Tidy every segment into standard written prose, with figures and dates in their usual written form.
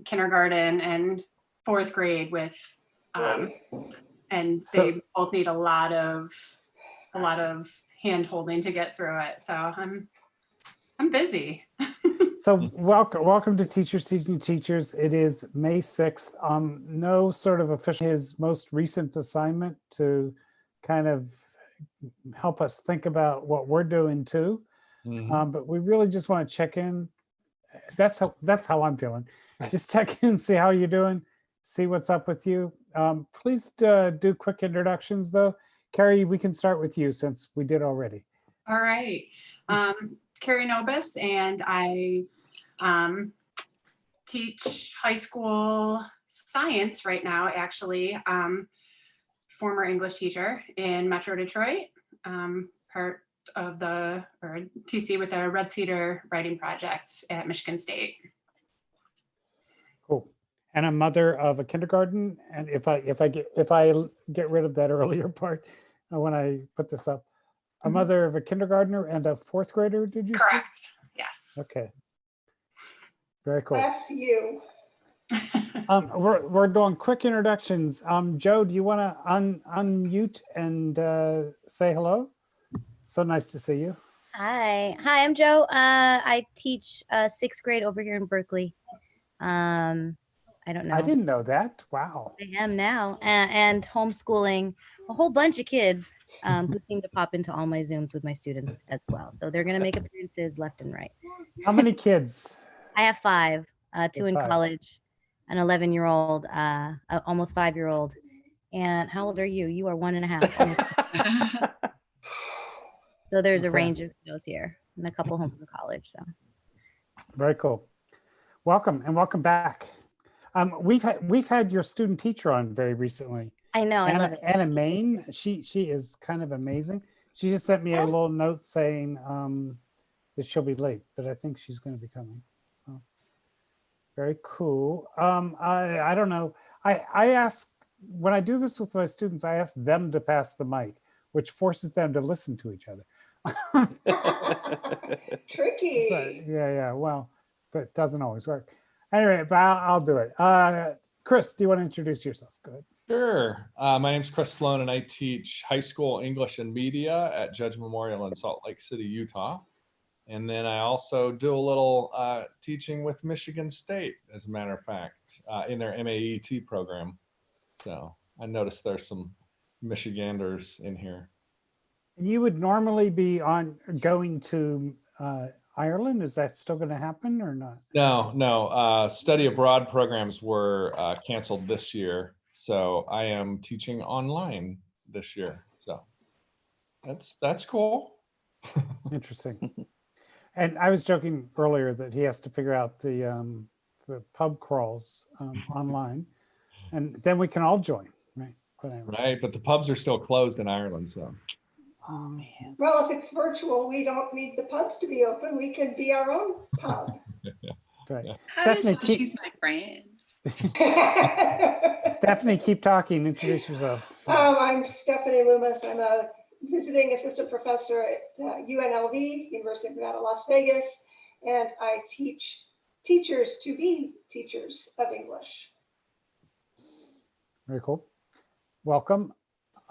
kindergarten and fourth grade with, and they both need a lot of hand holding to get through it. So I'm busy. So welcome to Teachers Teaching Teachers. It is May 6th. No sort of official, his most recent assignment to kind of help us think about what we're doing too. But we really just want to check in. That's how I'm feeling. Just check in, see how you're doing, see what's up with you. Please do quick introductions though. Carrie, we can start with you since we did already. All right. Carrie Nobis, and I teach high school science right now, actually. Former English teacher in Metro Detroit, part of or TC with the Red Cedar Writing Project at Michigan State. Cool. And a mother of a kindergarten. And if I get rid of that earlier part when I put this up, a mother of a kindergartner and a fourth grader, did you say? Correct. Yes. Okay. Very cool. Bless you. We're doing quick introductions. Joe, do you want to unmute and say hello? So nice to see you. Hi, I'm Joe. I teach sixth grade over here in Berkeley. I don't know. I didn't know that. Wow. I am now, and homeschooling a whole bunch of kids who seem to pop into all my Zooms with my students as well. So they're going to make appearances left and right. How many kids? I have 5, 2 in college, an 11-year-old, almost 5-year-old. And how old are you? You are 1.5. Almost. So there's a range of those here and a couple home from college. So very cool. Welcome and welcome back. We've had your student teacher on very recently. I know. I love it. Anna Maine. She is kind of amazing. She just sent me a little note saying that she'll be late, but I think she's going to be coming. So very cool. I don't know. I ask, when I do this with my students, I ask them to pass the mic, which forces them to listen to each other. Tricky. But yeah. Well, that doesn't always work. Anyway, but I'll do it. Chris, do you want to introduce yourself? Go ahead. Sure. My name's Chris Sloan, and I teach high school English and media at Judge Memorial in Salt Lake City, Utah. And then I also do a little teaching with Michigan State, as a matter of fact, in their MAET program. So I noticed there's some Michiganders in here. You would normally be going to Ireland. Is that still going to happen or not? No. Study abroad programs were canceled this year. So I am teaching online this year. So that's cool. Interesting. And I was joking earlier that he has to figure out the pub crawls online, and then we can all join, right? But anyway. Right, but the pubs are still closed in Ireland, so. Oh man. Well, if it's virtual, we don't need the pubs to be open. We can be our own pub. Right. Yeah. Stephanie, She's my friend. Stephanie, keep talking. Introduce yourself. I'm Stephanie Loomis. I'm a visiting assistant professor at UNLV, University of Nevada, Las Vegas, and I teach teachers to be teachers of English. Very cool. Welcome.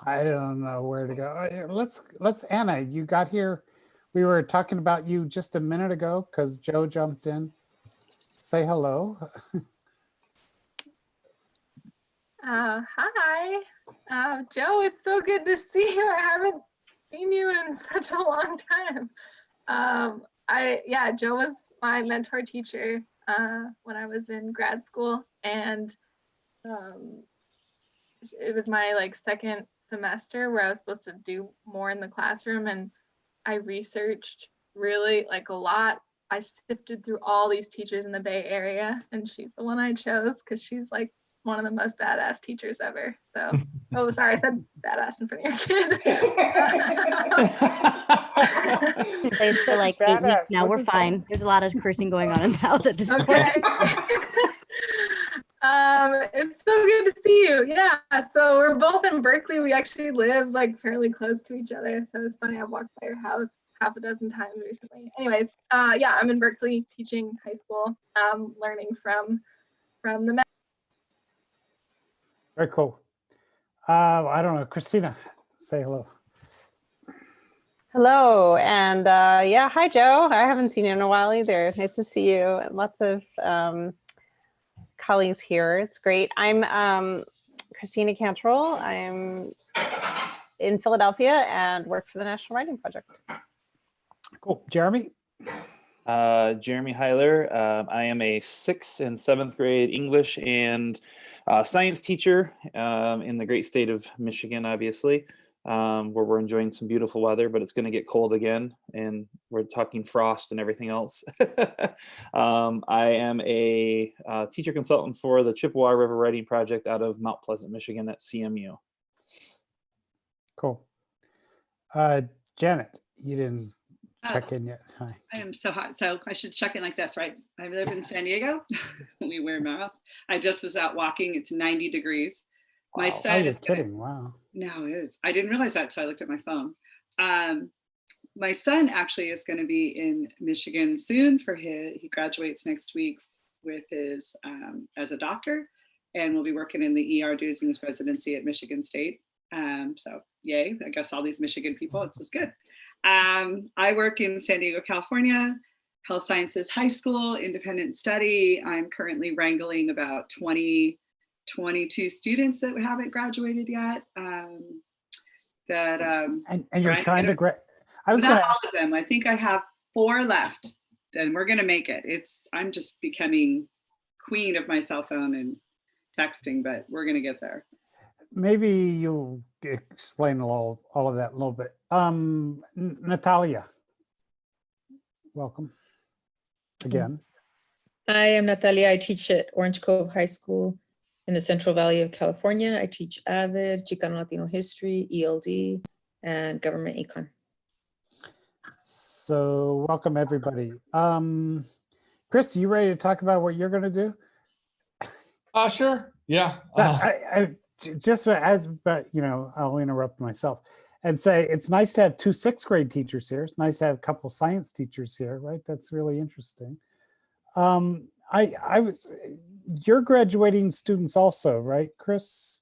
I don't know where to go. Let's Anna, you got here. We were talking about you just a minute ago because Joe jumped in. Say hello. Hi, Joe, it's so good to see you. I haven't seen you in such a long time. Joe was my mentor teacher when I was in grad school, and it was my second semester where I was supposed to do more in the classroom, and I researched really a lot. I sifted through all these teachers in the Bay Area, and she's the one I chose because she's one of the most badass teachers ever. So, oh, sorry, I said badass in front of your kid. Played for 8 weeks now. We're fine. There's a lot of cursing going on in the house at this point. It's so good to see you. Yeah, so we're both in Berkeley. We actually live fairly close to each other. So it's funny, I've walked by your house half a dozen times recently. Anyways, I'm in Berkeley teaching high school, learning from from the Very cool. I don't know, Christina, say hello. Hello, and yeah, hi Joe. I haven't seen you in a while either. Nice to see you. Lots of colleagues here. It's great. I'm Christina Cantrell. I'm in Philadelphia and work for the National Writing Project. Cool. Jeremy? Jeremy Hyler. I am a 6th and 7th grade English and science teacher in the great state of Michigan, obviously, where we're enjoying some beautiful weather, but it's going to get cold again, and we're talking frost and everything else. I am a teacher consultant for the Chippewa River Writing Project out of Mount Pleasant, Michigan at CMU. Cool. Janet, you didn't check in yet. Hi. I am so hot, so I should check in like this, right? I live in San Diego. We wear masks. I just was out walking. It's 90 degrees. My Wow. son You're is gonna, kidding. Wow. no, it is. I didn't realize that, so I looked at my phone. My son actually is going to be in Michigan soon for he graduates next week with his as a doctor, and will be working in the ER doing his residency at Michigan State. So yay, I guess all these Michigan people, it's just good. I work in San Diego, California, Health Sciences High School, independent study. I'm currently wrangling about 22 students that haven't graduated yet. And you're trying to I was not going to all ask, of them. I think I have 4 left, and we're going to make it. I'm just becoming queen of my cell phone and texting, but we're going to get there. maybe you'll explain all of that a little bit. Natalia, welcome again. I am Natalia. I teach at Orange Cove High School in the Central Valley of California. I teach AVID, Chicano Latino history, ELD, and government econ. So welcome everybody. Chris, you ready to talk about what you're going to do? Sure. Yeah. But you know, I'll interrupt myself and say it's nice to have 2 6th grade teachers here. It's nice to have a couple science teachers here, right? That's really interesting. You're graduating students also, right, Chris?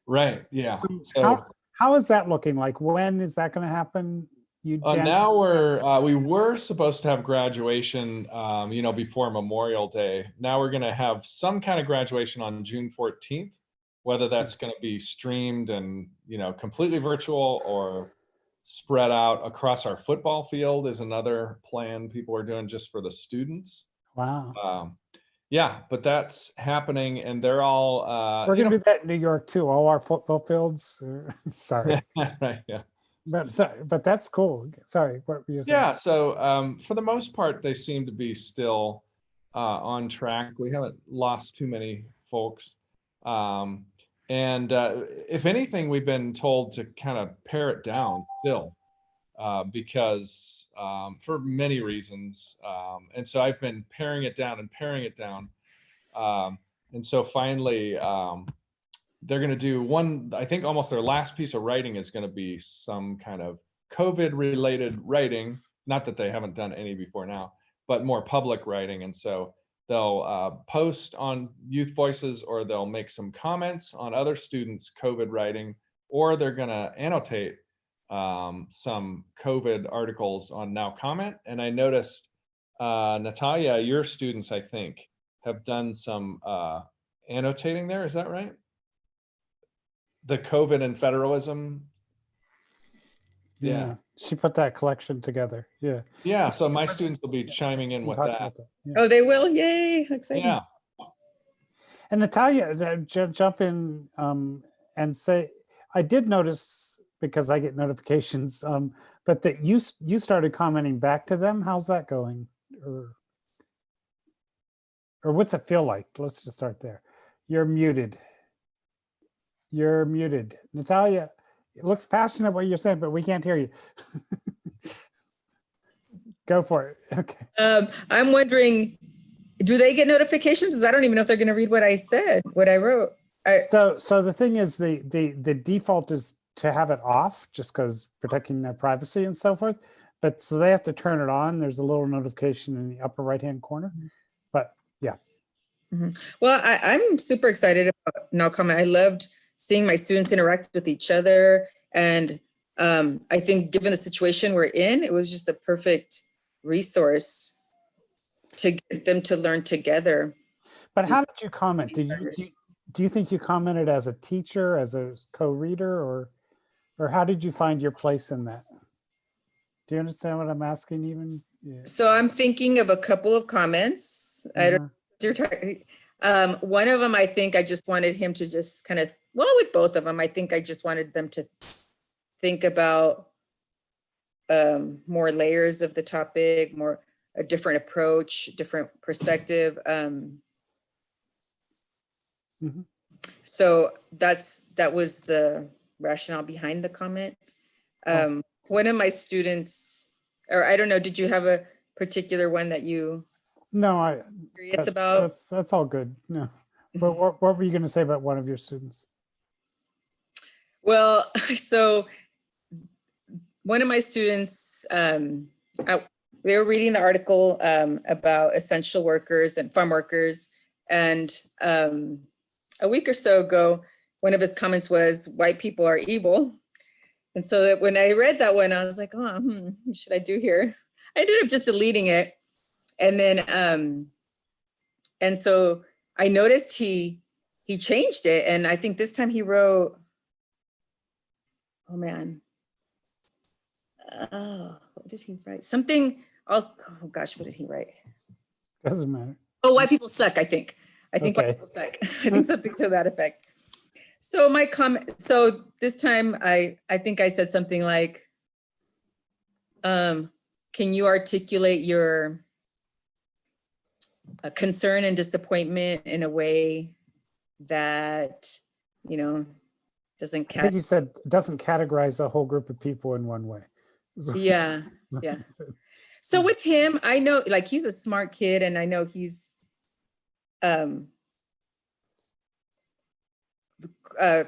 Right. Yeah. So How is that looking like? When is that going to happen? now we were supposed to have graduation, before Memorial Day. Now we're going to have some kind of graduation on June 14th, whether that's going to be streamed and, completely virtual or spread out across our football field is another plan people are doing just for the students. Wow. Yeah, but that's happening, and they're all. We're going to do that in New York too. All our football fields. Sorry. Right. Yeah. But that's cool. Sorry, what were you saying? Yeah. So for the most part, they seem to be still on track. We haven't lost too many folks. And if anything, we've been told to kind of pare it down still because for many reasons. And so I've been paring it down. And so finally, they're going to do one, I think almost their last piece of writing is going to be some kind of COVID related writing. Not that they haven't done any before now, but more public writing. And so they'll post on Youth Voices, or they'll make some comments on other students' COVID writing, or they're going to annotate some COVID articles on Now Comment. And I noticed, Natalia, your students, I think, have done some annotating there. Is that right? The COVID and federalism. Yeah. She put that collection together. Yeah. Yeah. So my students will be chiming in with that. Yeah. Oh, they will. Yay. Exciting. Yeah. And Natalia, jump in and say, I did notice, because I get notifications, but that you started commenting back to them. How's that going? Or what's it feel like? Let's just start there. You're muted. Natalia, it looks passionate what you're saying, but we can't hear you. Go for it. Okay. I'm wondering, do they get notifications? Because I don't even know if they're going to read what I said, what I wrote. So the thing is, the default is to have it off, just because protecting their privacy and so forth. But so they have to turn it on. There's a little notification in the upper right-hand corner. But yeah. Well, I'm super excited about Now Comment. I loved seeing my students interact with each other. And I think given the situation we're in, it was just a perfect resource to get them to learn together. But how did you comment? Do you think you commented as a teacher, as a co-reader, or how did you find your place in that? Do you understand what I'm asking even? Yeah. So I'm thinking of a couple of comments. I don't know what you're talking. One of them, I think I just wanted him to just kind of, well, with both of them, I think I just wanted them to think about more layers of the topic, more a different approach, different perspective. So that was the rationale behind the comment. One of my students, or I don't know, did you have a particular one that you curious about? That's all good. No, but what were you going to say about one of your students? Well, so one of my students, they were reading the article about essential workers and farm workers, and a week or so ago, one of his comments was, "White people are evil." And so when I read that one, I was like, "Oh, what should I do here?" I ended up just deleting it, and then and so I noticed he changed it, and I think this time he wrote, oh man, what did he write? Something else. Oh gosh, what did he write? Doesn't matter. Oh, white people suck. I think Okay. white people suck. I think something to that effect. So my comment. So this time, I think I said something like, "Can you articulate your concern and disappointment in a way that doesn't?" I think you said doesn't categorize a whole group of people in one way. Yeah. So with him, I know, like, he's a smart kid, and I know he's a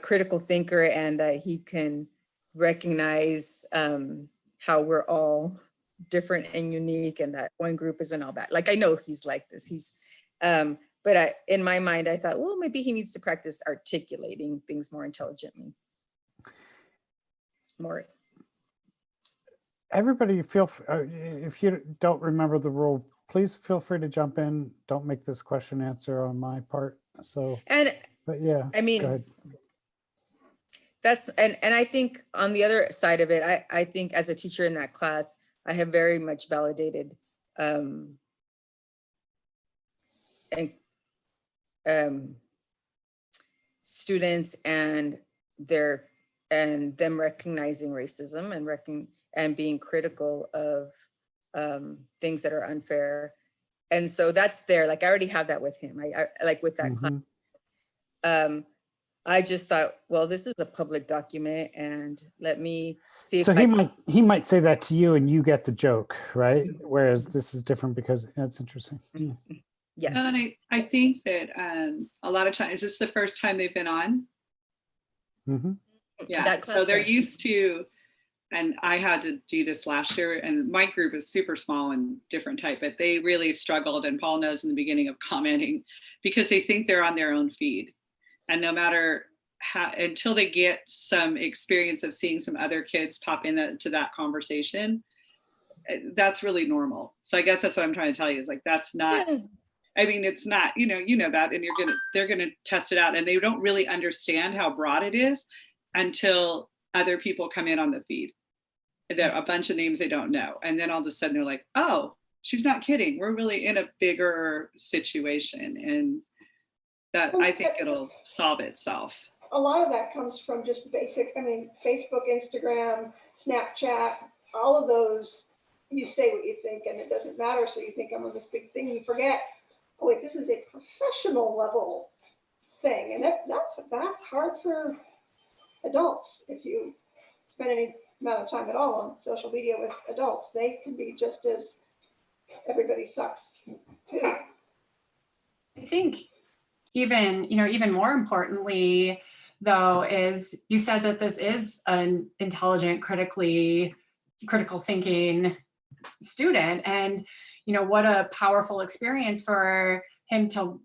critical thinker, and that he can recognize how we're all different and unique, and that one group isn't all bad. Like, I know he's like this. He's but in my mind, I thought, well, maybe he needs to practice articulating things more intelligently. Everybody if you don't remember the rule, please feel free to jump in. Don't make this question answer on my part. But yeah, I mean, go ahead. That's, and I think on the other side of it, I think as a teacher in that class, I have very much validated students and them recognizing racism and being critical of things that are unfair. And so that's there. Like, I already have that with him. I like with that class. I just thought, well, this is a public document, and let me see if so he might say that to you and you get the joke, right? Whereas this is different because that's interesting. Yes. And I think that a lot of times, is this the first time they've been on? Yeah, so they're used to, and I had to do this last year, and my group is super small and different type, but they really struggled, and Paul knows in the beginning of commenting, because they think they're on their own feed. And no matter how, until they get some experience of seeing some other kids pop into that conversation, that's really normal. So I guess that's what I'm trying to tell you, is like, that's not, I mean, it's not, you know that, and they're gonna test it out, and they don't really understand how broad it is until other people come in on the feed. There are a bunch of names they don't know. And then all of a sudden they're like, oh, she's not kidding. We're really in a bigger situation. And that, I think it'll solve itself. A lot of that comes from just basic, I mean, Facebook, Instagram, Snapchat, all of those, you say what you think and it doesn't matter. So you think I'm on this big thing, you forget, oh wait, this is a professional level thing. And that's hard for adults. If you spend any amount of time at all on social media with adults, they can be just as everybody sucks too. I think even more importantly, though, is you said that this is an intelligent, critical thinking student, and what a powerful experience for him to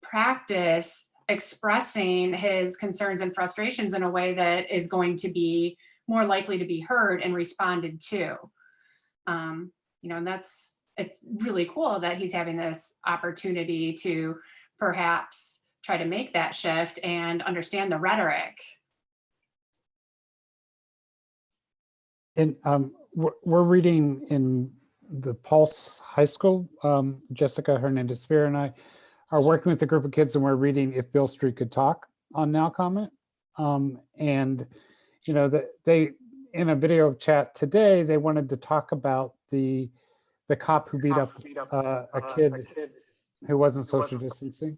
practice expressing his concerns and frustrations in a way that is going to be more likely to be heard and responded to. You know, and it's really cool that he's having this opportunity to perhaps try to make that shift and understand the rhetoric. And we're reading in the Pulse High School. Jessica Hernandez-Spear and I are working with a group of kids, and we're reading If Beale Street Could Talk on Now Comment. And, you know, they in a video chat today, they wanted to talk about the cop who beat up a kid who wasn't social distancing.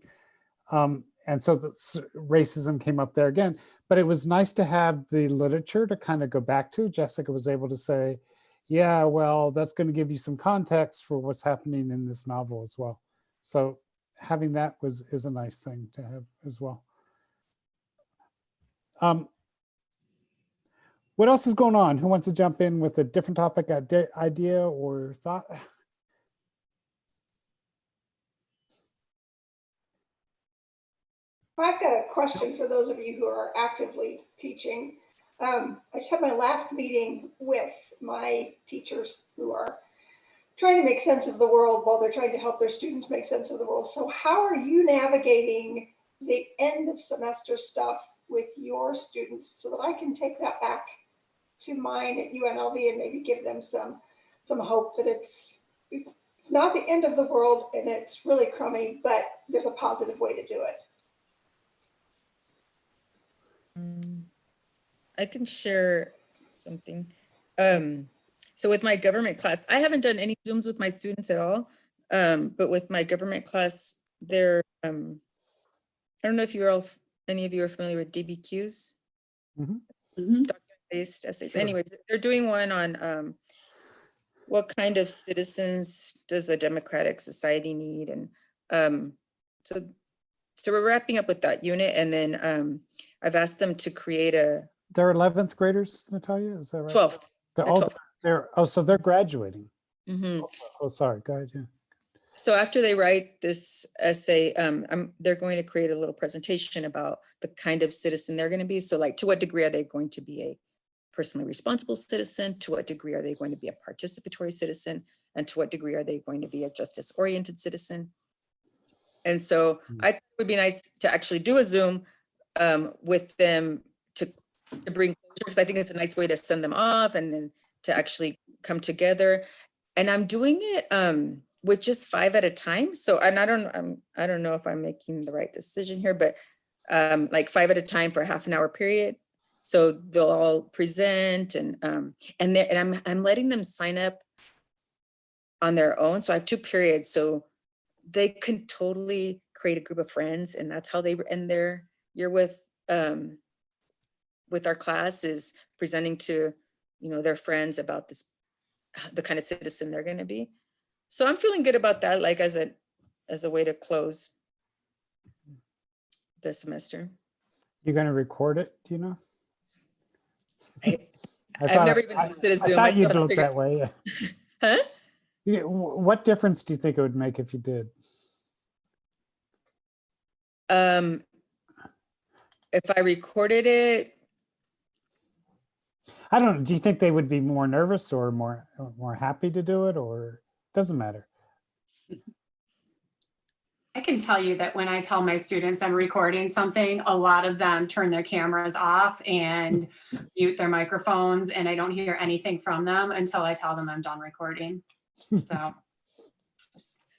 And so the racism came up there again, but it was nice to have the literature to kind of go back to. Jessica was able to say, yeah, well, that's going to give you some context for what's happening in this novel as well. So having that is a nice thing to have as well. What else is going on? Who wants to jump in with a different topic, idea or thought? I've got a question for those of you who are actively teaching. I just had my last meeting with my teachers who are trying to make sense of the world while they're trying to help their students make sense of the world. So how are you navigating the end of semester stuff with your students so that I can take that back to mine at UNLV and maybe give them some hope that it's not the end of the world and it's really crummy, but there's a positive way to do it. I can share something. So with my government class, I haven't done any Zooms with my students at all. But with my government class, they're, I don't know if any of you are familiar with DBQs, document-based essays. Sure. Anyways, they're doing one on what kind of citizens does a democratic society need? And so we're wrapping up with that unit. And then I've asked them to create They're 11th graders, Natalia, is that right? 12th. So they're graduating. Mm-hmm. Oh, sorry, go ahead, yeah. So after they write this essay, they're going to create a little presentation about the kind of citizen they're going to be. So like, to what degree are they going to be a personally responsible citizen? To what degree are they going to be a participatory citizen? And to what degree are they going to be a justice-oriented citizen? And so I think it would be nice to actually do a Zoom with them to bring closure, because I think it's a nice way to send them off and then to actually come together. And I'm doing it with just 5 at a time. So, and I don't know if I'm making the right decision here, but like 5 at a time for a half an hour period. So they'll all present and I'm letting them sign up on their own. So I have 2 periods. So they can totally create a group of friends, and that's how they end their year with our class, is presenting to, you know, their friends about the kind of citizen they're going to be. So I'm feeling good about that, like as a way to close the semester. You're going to record it, do you know? I've never even hosted a Zoom. I thought you'd do it that way. Huh? What difference do you think it would make if you did? If I recorded it, I don't know. Do you think they would be more nervous or more happy to do it, or doesn't matter? I can tell you that when I tell my students I'm recording something, a lot of them turn their cameras off and mute their microphones, and I don't hear anything from them until I tell them I'm done recording. So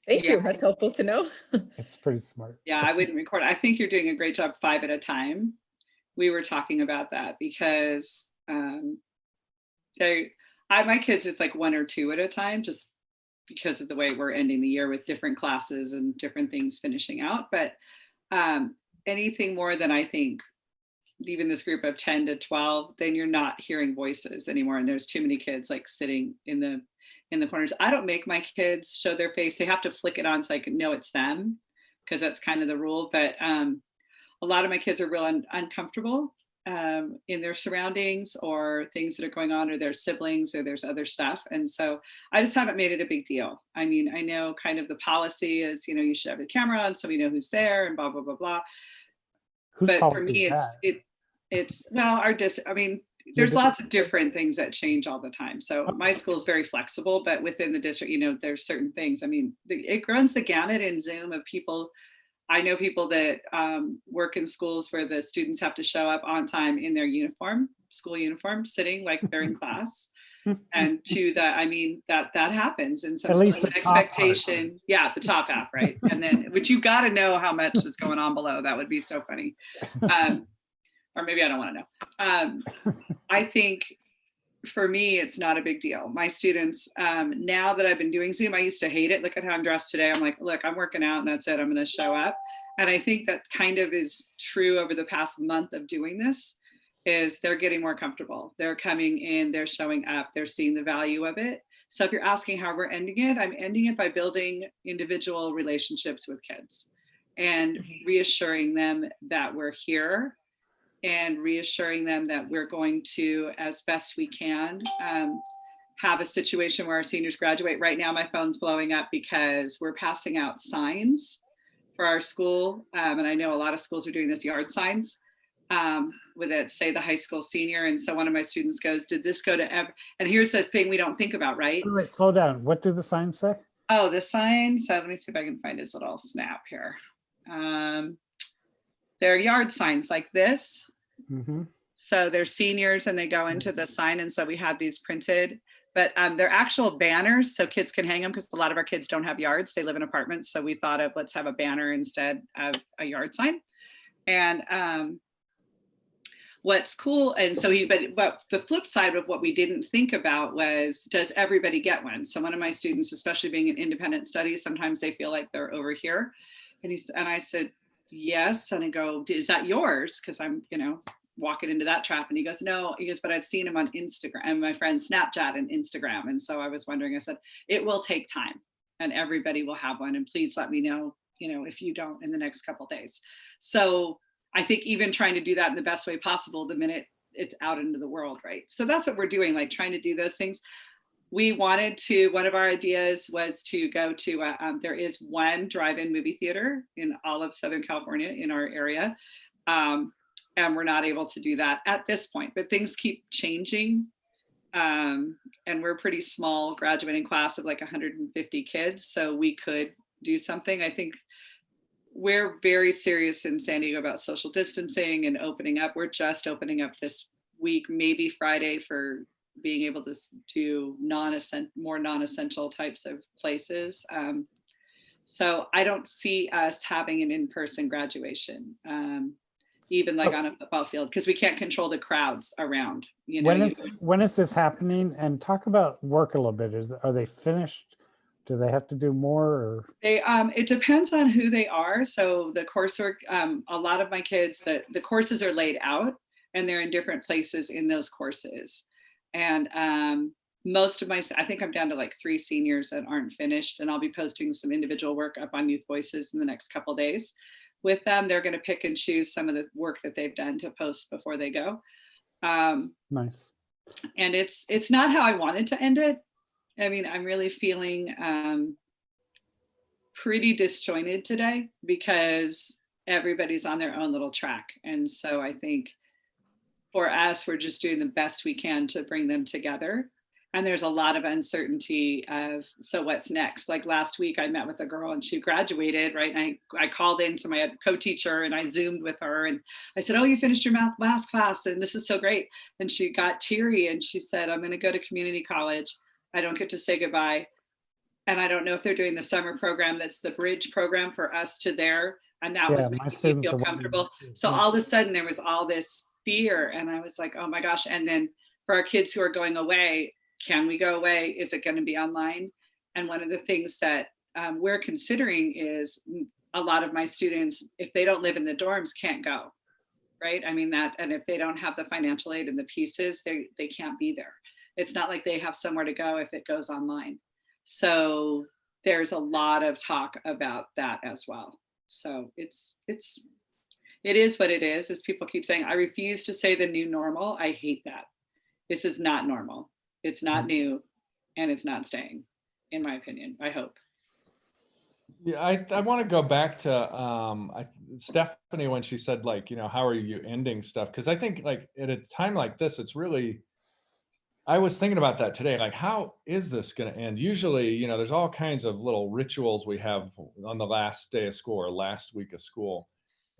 thank you. That's helpful to know. It's pretty smart. Yeah, I wouldn't record. I think you're doing a great job 5 at a time. We were talking about that because my kids, it's like 1 or 2 at a time, just because of the way we're ending the year with different classes and different things finishing out. But anything more than, I think, even this group of 10 to 12, then you're not hearing voices anymore. And there's too many kids like sitting in the corners. I don't make my kids show their face. They have to flick it on so I can know it's them, because that's kind of the rule. But a lot of my kids are real uncomfortable in their surroundings or things that are going on, or their siblings, or there's other stuff. And so I just haven't made it a big deal. I mean, I know kind of the policy is, you know, you should have the camera on so we know who's there and blah, blah, blah, blah. Whose But for policy me, is that? it's well, I mean, there's lots of different things that change all the time. So my school is very flexible, but within the district, you know, there's certain things. I mean, it runs the gamut in Zoom of people. I know people that work in schools where the students have to show up on time in their uniform, school uniform, sitting like they're in class. And to that, I mean, that happens. And so At least an expectation, yeah, the top half, right? And then, which you've got to know how much is going on below. That would be so funny. Or maybe I don't want to know. I think for me, it's not a big deal. My students, now that I've been doing Zoom, I used to hate it. Look at how I'm dressed today. I'm like, look, I'm working out and that's it. I'm going to show up. And I think that kind of is true over the past month of doing this, is they're getting more comfortable. They're coming in, they're showing up, they're seeing the value of it. So if you're asking how we're ending it, I'm ending it by building individual relationships with kids and reassuring them that we're here, and reassuring them that we're going to, as best we can, have a situation where our seniors graduate. Right now, my phone's blowing up because we're passing out signs for our school. And I know a lot of schools are doing this, yard signs with it, say the high school senior. And so one of my students goes, did this go to and here's the thing we don't think about, right? Wait, slow down. What do the signs say? Oh, the sign. So let me see if I can find his little snap here. They're yard signs like this. Mm-hmm. So they're seniors and they go into the sign. And so we had these printed, but they're actual banners so kids can hang them, because a lot of our kids don't have yards. They live in apartments. So we thought of, let's have a banner instead of a yard sign. And what's cool, and so but the flip side of what we didn't think about was, does everybody get one? So one of my students, especially being in independent studies, sometimes they feel like they're over here. And I said, yes. And I go, is that yours? Because I'm, you know, walking into that trap. And he goes, no. He goes, but I've seen him on Instagram and my friends Snapchat and Instagram. And so I was wondering, I said, it will take time and everybody will have one. And please let me know, you know, if you don't in the next couple of days. So I think even trying to do that in the best way possible the minute it's out into the world, right? So that's what we're doing, like trying to do those things. We wanted to, one of our ideas was to go to, there is one drive-in movie theater in all of Southern California in our area. And we're not able to do that at this point, but things keep changing. And we're a pretty small graduating class of like 150 kids. So we could do something. I think we're very serious in San Diego about social distancing and opening up. We're just opening up this week, maybe Friday, for being able to do more non-essential types of places. So I don't see us having an in-person graduation, even like on a football field, because we can't control the crowds around. You know, when is this happening? And talk about work a little bit. Are they finished? Do they have to do more? Or? It depends on who they are. So the coursework, a lot of my kids, the courses are laid out and they're in different places in those courses. And most of I think I'm down to like 3 seniors that aren't finished, and I'll be posting some individual work up on Youth Voices in the next couple of days. With them, they're going to pick and choose some of the work that they've done to post before they go. Nice. And it's not how I wanted to end it. I mean, I'm really feeling pretty disjointed today because everybody's on their own little track. And so I think for us, we're just doing the best we can to bring them together. And there's a lot of uncertainty of, so what's next? Like last week, I met with a girl and she graduated, right? And I called into my co-teacher and I Zoomed with her and I said, oh, you finished your math last class and this is so great. And she got teary and she said, I'm gonna go to community college. I don't get to say goodbye. And I don't know if they're doing the summer program. That's the bridge program for us to there. And that was making me feel comfortable. So all of a sudden there was all this fear and I was like, oh my gosh. And then for our kids who are going away, can we go away? Is it going to be online? And one of the things that we're considering is a lot of my students, if they don't live in the dorms, can't go, right? I mean that, and if they don't have the financial aid and the pieces, they can't be there. It's not like they have somewhere to go if it goes online. So there's a lot of talk about that as well. So it's It is what it is, as people keep saying. I refuse to say the new normal. I hate that. This is not normal. It's not new, and it's not staying, in my opinion, I hope. Yeah, I want to go back to Stephanie when she said, like, you know, how are you ending stuff? Because I think, like, at a time like this, it's really, I was thinking about that today. Like, how is this going to end? Usually, you know, there's all kinds of little rituals we have on the last day of school or last week of school.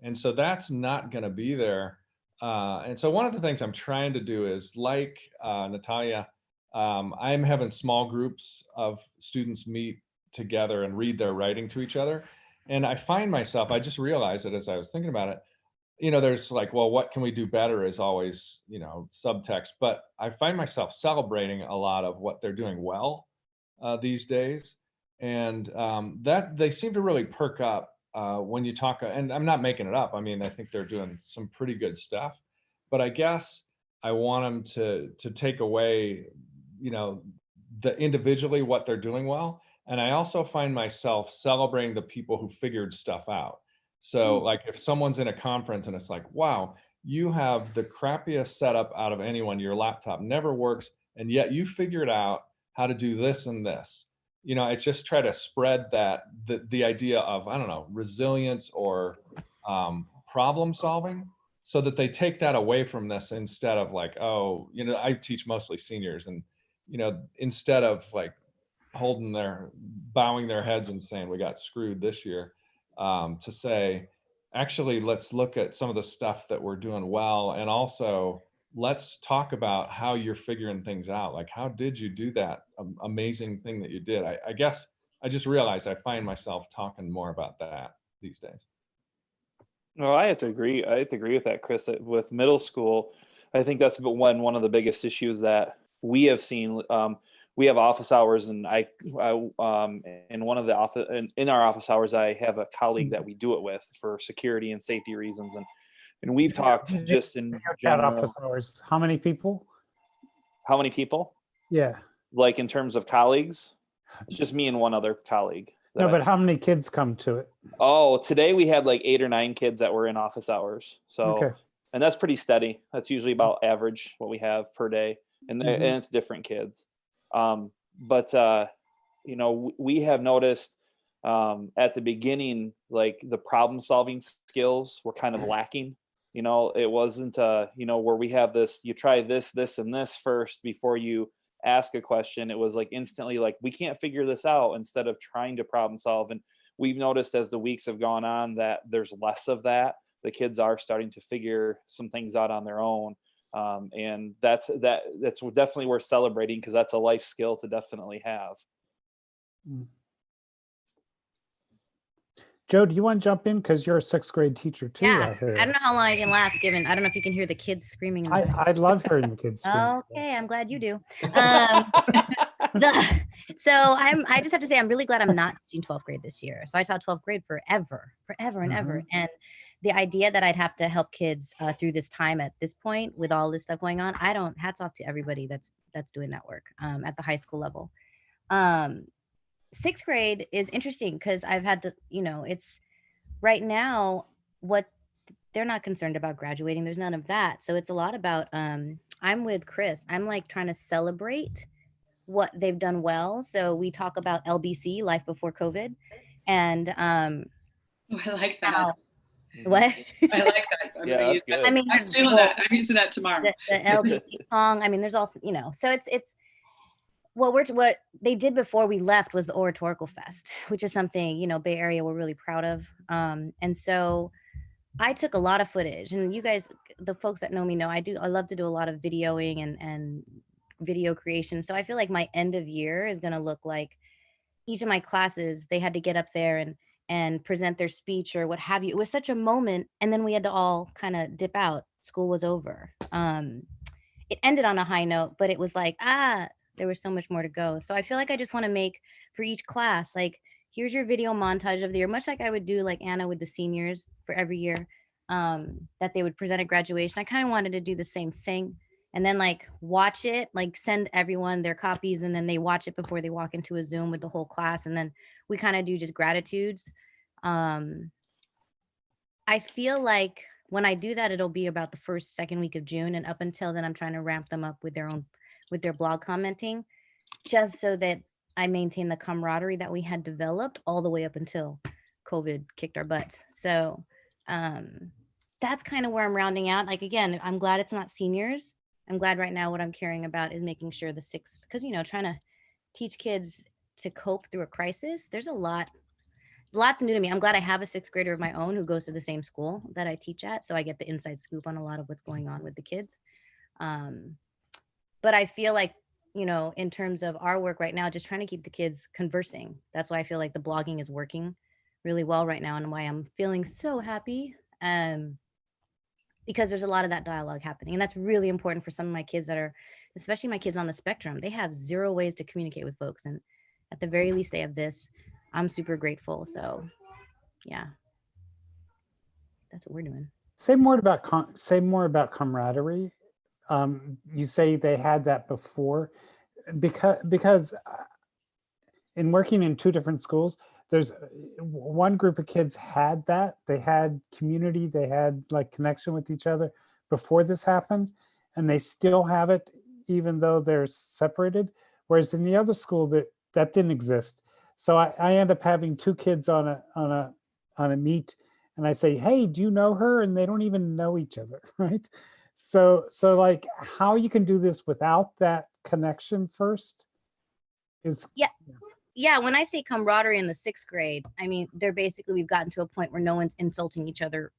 And so that's not going to be there. And so one of the things I'm trying to do is, like Natalia, I'm having small groups of students meet together and read their writing to each other. And I find myself, I just realized it as I was thinking about it, you know, there's like, well, what can we do better is always, you know, subtext, but I find myself celebrating a lot of what they're doing well these days. And that they seem to really perk up when you talk, and I'm not making it up. I mean, I think they're doing some pretty good stuff, but I guess I want them to take away, you know, the individually what they're doing well. And I also find myself celebrating the people who figured stuff out. So like if someone's in a conference and it's like, wow, you have the crappiest setup out of anyone, your laptop never works, and yet you figured out how to do this and this. You know, I just try to spread that, the idea of, I don't know, resilience or problem solving, so that they take that away from this instead of like, oh, you know, I teach mostly seniors, and, you know, instead of like bowing their heads and saying we got screwed this year, to say, actually, let's look at some of the stuff that we're doing well, and also let's talk about how you're figuring things out. Like, how did you do that amazing thing that you did? I guess I just realized I find myself talking more about that these days. Well, I have to agree. I have to agree with that, Chris. With middle school, I think that's one of the biggest issues that we have seen. We have office hours, and I in one of the office, in our office hours, I have a colleague that we do it with for security and safety reasons, and we've talked just in general. Office hours. How many people? How many people? Yeah. Like in terms of colleagues, it's just me and one other colleague. No, but how many kids come to it? Oh, today we had like 8 or 9 kids that were in office hours. So, Okay. And that's pretty steady. That's usually about average what we have per day, and and it's different kids. But you know, we have noticed at the beginning, like the problem solving skills were kind of lacking. You know, it wasn't you know, where we have this, you try this, this, and this first before you ask a question. It was like instantly like, we can't figure this out, instead of trying to problem solve. And we've noticed as the weeks have gone on that there's less of that. The kids are starting to figure some things out on their own. And that's definitely worth celebrating, because that's a life skill to definitely have. Joe, do you want to jump in? Because you're a 6th grade teacher too. Yeah, I don't know how long I can last, given I don't know if you can hear the kids screaming in the back. I'd love hearing the kids scream. Okay, I'm glad you do. So I just have to say, I'm really glad I'm not teaching 12th grade this year. So I taught 12th grade forever and ever. And the idea that I'd have to help kids through this time at this point with all this stuff going on, hats off to everybody that's doing that work at the high school level. 6th grade is interesting because I've had to, you know, it's right now what they're not concerned about graduating. There's none of that. So it's a lot about, I'm with Chris. I'm like trying to celebrate what they've done well. So we talk about LBC, life before COVID. And I like that. What? I like that. Yeah, that's good. I mean, I'm stealing that. I'm using that tomorrow. The LBC song. I mean, there's all, you know, so it's what they did before we left was the Oratorical Fest, which is something, you know, Bay Area we're really proud of. And so I took a lot of footage, and you guys, the folks that know me know I love to do a lot of videoing and video creation. So I feel like my end of year is going to look like each of my classes, they had to get up there and present their speech or what have you. It was such a moment. And then we had to all kind of dip out. School was over. It ended on a high note, but it was like, there was so much more to go. So I feel like I just want to make for each class, like, here's your video montage of the year, much like I would do like Anna with the seniors for every year that they would present at graduation. I kind of wanted to do the same thing, and then like watch it, like send everyone their copies, and then they watch it before they walk into a Zoom with the whole class. And then we kind of do just gratitudes. I feel like when I do that, it'll be about the second week of June. And up until then, I'm trying to ramp them up with their blog commenting, just so that I maintain the camaraderie that we had developed all the way up until COVID kicked our butts. So that's kind of where I'm rounding out. Like, again, I'm glad it's not seniors. I'm glad right now what I'm caring about is making sure the sixth, because, you know, trying to teach kids to cope through a crisis, there's lots new to me. I'm glad I have a sixth grader of my own who goes to the same school that I teach at. So I get the inside scoop on a lot of what's going on with the kids. But I feel like, you know, in terms of our work right now, just trying to keep the kids conversing. That's why I feel like the blogging is working really well right now, and why I'm feeling so happy. Because there's a lot of that dialogue happening. And that's really important for some of my kids that are, especially my kids on the spectrum. They have zero ways to communicate with folks. And at the very least, they have this. I'm super grateful. So yeah, that's what we're doing. Say more about camaraderie. You say they had that before, because in working in two different schools, there's one group of kids had that. They had community, they had like connection with each other before this happened, and they still have it even though they're separated. Whereas in the other school, that didn't exist. So I end up having two kids on a meet, and I say, hey, do you know her? And they don't even know each other, right? So like how you can do this without that connection first is. Yeah, when I say camaraderie in the sixth grade, I mean, we've gotten to a point where no one's insulting each other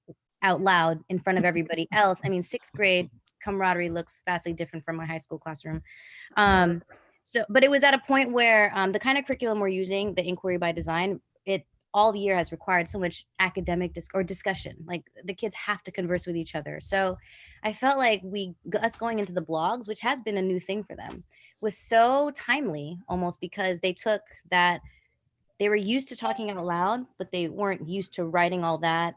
out loud in front of everybody else. I mean, sixth grade camaraderie looks vastly different from my high school classroom. But it was at a point where the kind of curriculum we're using, the inquiry by design, it all year has required so much academic discussion. Like the kids have to converse with each other. So I felt like us going into the blogs, which has been a new thing for them, was so timely, almost, because they took that, they were used to talking out loud, but they weren't used to writing all that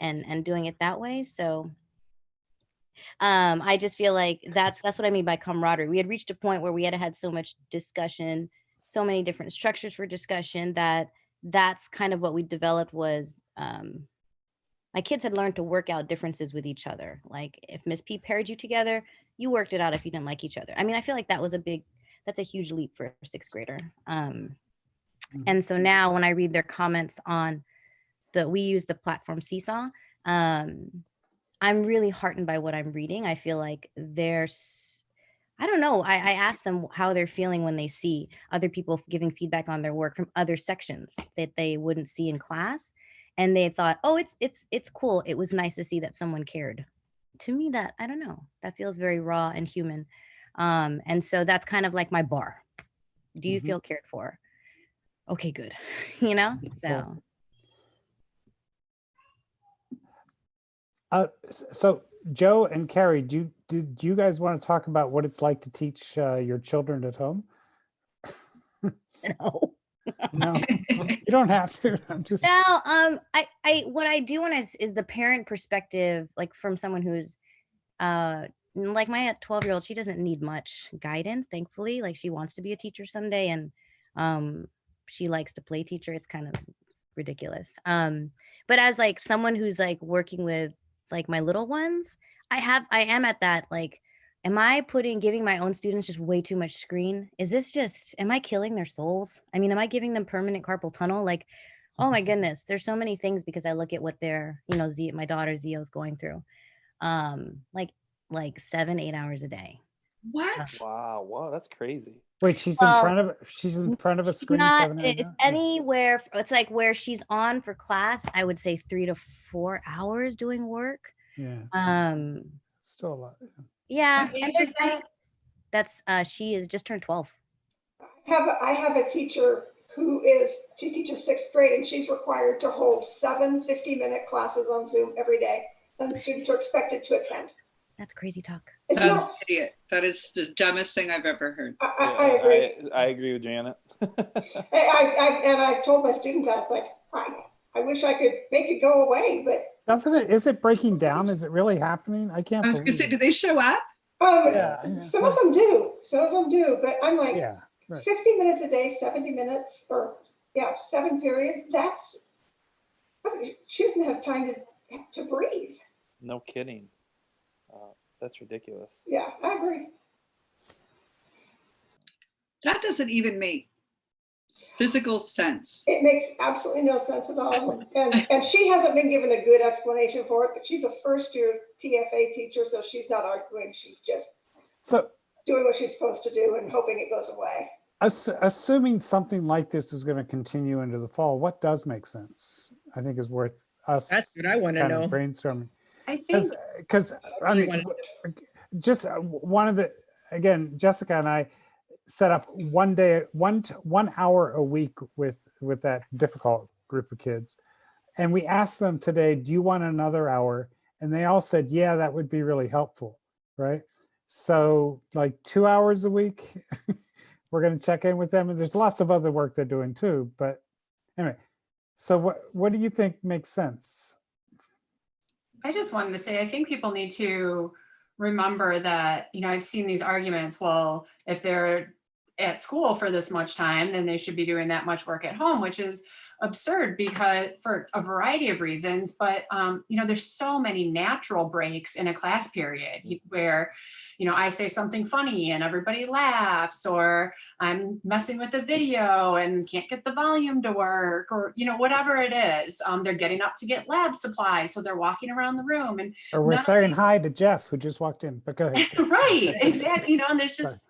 and doing it that way. So I just feel like that's what I mean by camaraderie. We had reached a point where we had so much discussion, so many different structures for discussion, that's kind of what we developed was my kids had learned to work out differences with each other. Like if Miss P paired you together, you worked it out if you didn't like each other. I mean, I feel like that's a huge leap for a sixth grader. And so now when I read their comments on we use the platform Seesaw, I'm really heartened by what I'm reading. I feel like I don't know. I asked them how they're feeling when they see other people giving feedback on their work from other sections that they wouldn't see in class. And they thought, oh, it's cool. It was nice to see that someone cared. To me, that, I don't know, that feels very raw and human. And so that's kind of like my bar. Do you feel cared for? Okay, good. You know, so. So Joe and Carrie, do you guys want to talk about what it's like to teach your children at home? No. No, you don't have to. I'm just. No, what I do want is the parent perspective, like from someone who's like my 12-year-old, she doesn't need much guidance, thankfully. Like she wants to be a teacher someday, and she likes to play teacher. It's kind of ridiculous. But as like someone who's like working with like my little ones, I am at that, like, am I giving my own students just way too much screen? Am I killing their souls? I mean, am I giving them permanent carpal tunnel? Like, oh my goodness, there's so many things, because I look at what my daughter Zio's going through, like 7-8 hours a day. What? Wow, that's crazy. Wait, she's in front of a screen. Anywhere. It's like where she's on for class, I would say 3 to 4 hours doing work. Yeah. Still a lot. Yeah. And she is just turned 12. I have a teacher she teaches sixth grade, and she's required to hold 7 50-minute classes on Zoom every day, and the students are expected to attend. That's crazy talk. It's That's nuts. idiot. That is the dumbest thing I've ever heard. I agree. I agree with Janet. I've told my students that, it's like, I wish I could make it go away, but Is it breaking down? Is it really happening? I can't. I was going to say, do they show up? Some of them do. But I'm like, yeah, right. 50 minutes a day, 70 minutes, or 7 periods. She doesn't have time to breathe. No kidding. That's ridiculous. Yeah, I agree. That doesn't even make physical sense. It makes absolutely no sense at all. And she hasn't been given a good explanation for it, but she's a first year TFA teacher, so she's not arguing. She's just doing what she's supposed to do and hoping it goes away. Assuming something like this is going to continue into the fall, what does make sense? I think is worth us. That's what I want to know. Brainstorming. I think Because I mean, just one of the, again, Jessica and I set up 1 day, 1 hour a week with that difficult group of kids. And we asked them today, do you want another hour? And they all said, yeah, that would be really helpful, right? So like 2 hours a week, we're going to check in with them. And there's lots of other work they're doing too. But anyway, so what do you think makes sense? I just wanted to say, I think people need to remember that, you know, I've seen these arguments, well, if they're at school for this much time, then they should be doing that much work at home, which is absurd because for a variety of reasons. But, you know, there's so many natural breaks in a class period where, you know, I say something funny and everybody laughs, or I'm messing with the video and can't get the volume to work, or, you know, whatever it is. They're getting up to get lab supplies, so they're walking around the room. And or we're saying hi to Jeff, who just walked in. But go ahead. Right, exactly. You know, and there's just,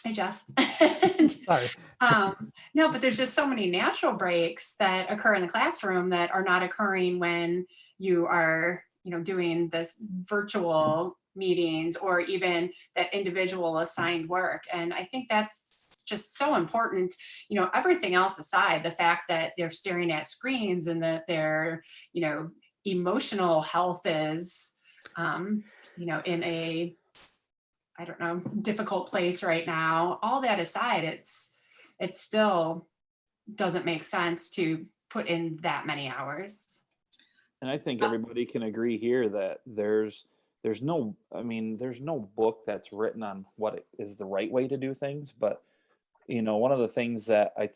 hey, Jeff. And, Sorry. no, but there's just so many natural breaks that occur in the classroom that are not occurring when you are, you know, doing this virtual meetings or even that individual assigned work. And I think that's just so important, you know, everything else aside, the fact that they're staring at screens and that their, you know, emotional health is, you know, in a, I don't know, difficult place right now. All that aside, it still doesn't make sense to put in that many hours. And I think everybody can agree here that there's no, I mean, there's no book that's written on what is the right way to do things. But, you know, one of the things that I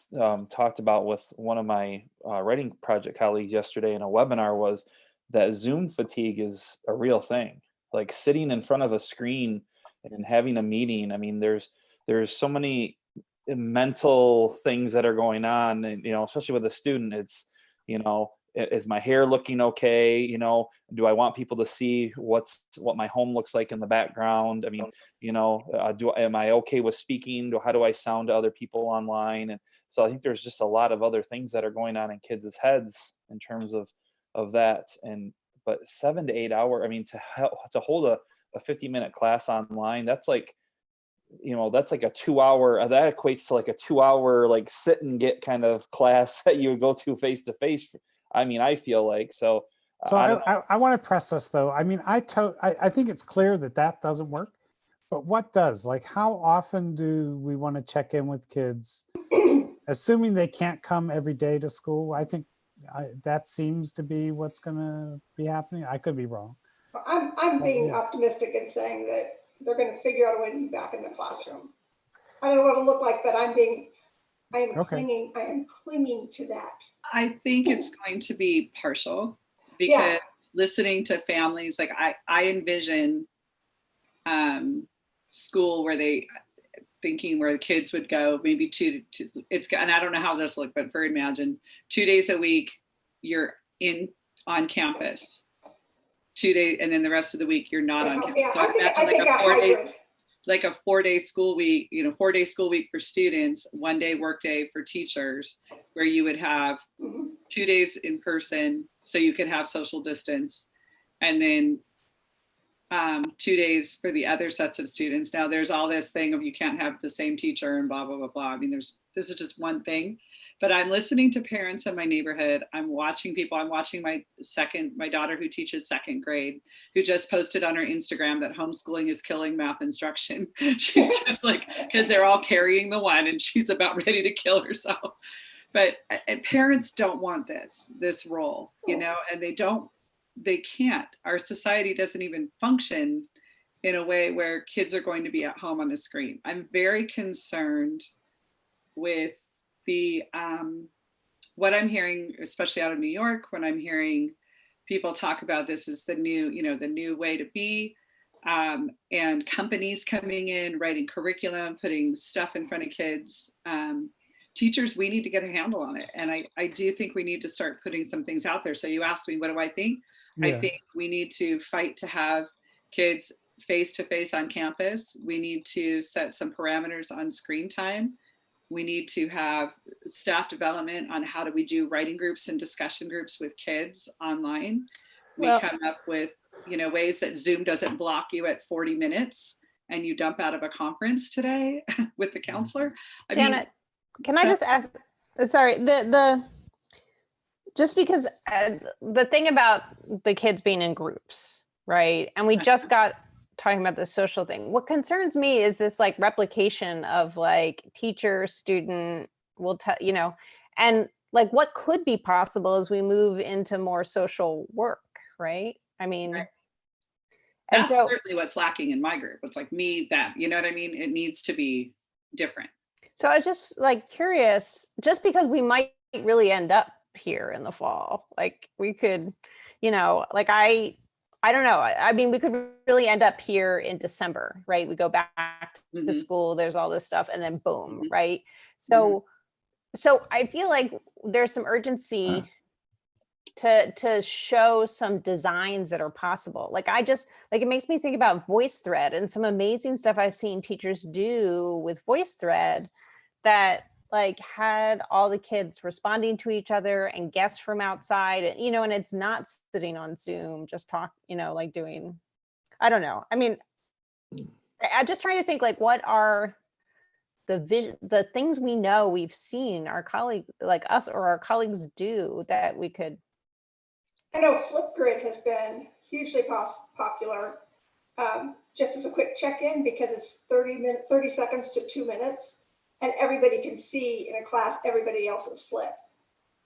talked about with one of my writing project colleagues yesterday in a webinar was that Zoom fatigue is a real thing. Like sitting in front of a screen and having a meeting. I mean, there's so many mental things that are going on, and, you know, especially with a student, it's, you know, is my hair looking okay? You know, do I want people to see what my home looks like in the background? I mean, you know, am I okay with speaking? How do I sound to other people online? And so I think there's just a lot of other things that are going on in kids' heads in terms of that. But 7 to 8 hour, I mean, to hold a 50-minute class online, that's like, you know, that's like a 2 hour, that equates to like a 2 hour, like sit and get kind of class that you would go to face to face. I mean, I feel like, so I want to press us though. I mean, I think it's clear that doesn't work, but what does? Like, how often do we want to check in with kids, assuming they can't come every day to school? I think that seems to be what's going to be happening. I could be wrong. I'm being optimistic and saying that they're going to figure out a way to be back in the classroom. I don't know what it'll look like, but I am clinging to that. I think it's going to be partial because listening to families, like I envision school where they thinking where the kids would go maybe and I don't know how this look, but for imagine 2 days a week you're on campus, 2 days, and then the rest of the week you're not on campus. So imagine like a 4 day school week, you know, 4 day school week for students, 1 day work day for teachers, where you would have 2 days in person so you could have social distance, and then 2 days for the other sets of students. Now there's all this thing of you can't have the same teacher and blah, blah, blah, blah. I mean, this is just one thing, but I'm listening to parents in my neighborhood. I'm watching people. I'm watching my daughter who teaches second grade, who just posted on her Instagram that homeschooling is killing math instruction. She's just like, because they're all carrying the one and she's about ready to kill herself. But parents don't want this role, you know, and they can't. Our society doesn't even function in a way where kids are going to be at home on a screen. I'm very concerned with the what I'm hearing, especially out of New York, when I'm hearing people talk about this as the new, the new way to be. And companies coming in, writing curriculum, putting stuff in front of kids. Teachers, we need to get a handle on it. And I do think we need to start putting some things out there. So you asked me, what do I think? Yeah. I think we need to fight to have kids face-to-face on campus. We need to set some parameters on screen time. We need to have staff development on how do we do writing groups and discussion groups with kids online. We come up with, ways that Zoom doesn't block you at 40 minutes and you dump out of a conference today with the counselor. Janet, can I just ask, sorry, just because the thing about the kids being in groups, right? And we just got talking about the social thing. What concerns me is this like replication of like teacher, student will tell, and like what could be possible as we move into more social work, right? I mean, right. And that's so, certainly what's lacking in my group. It's like me, them, you know what I mean? It needs to be different. So I was just like curious, just because we might really end up here in the fall, like we could, like I don't know. I mean, we could really end up here in December, right? We go back to school, there's all this stuff, and then boom, right? So I feel like there's some urgency to show some designs that are possible. Like it makes me think about VoiceThread and some amazing stuff I've seen teachers do with VoiceThread that like had all the kids responding to each other and guests from outside, and and it's not sitting on Zoom, just talk, like doing, I don't know. I mean, I'm just trying to think like what are the things we know we've seen our colleague like us or our colleagues do that we could. I know Flipgrid has been hugely popular. Just as a quick check-in, because it's 30 seconds to 2 minutes, and everybody can see in a class everybody else's flip.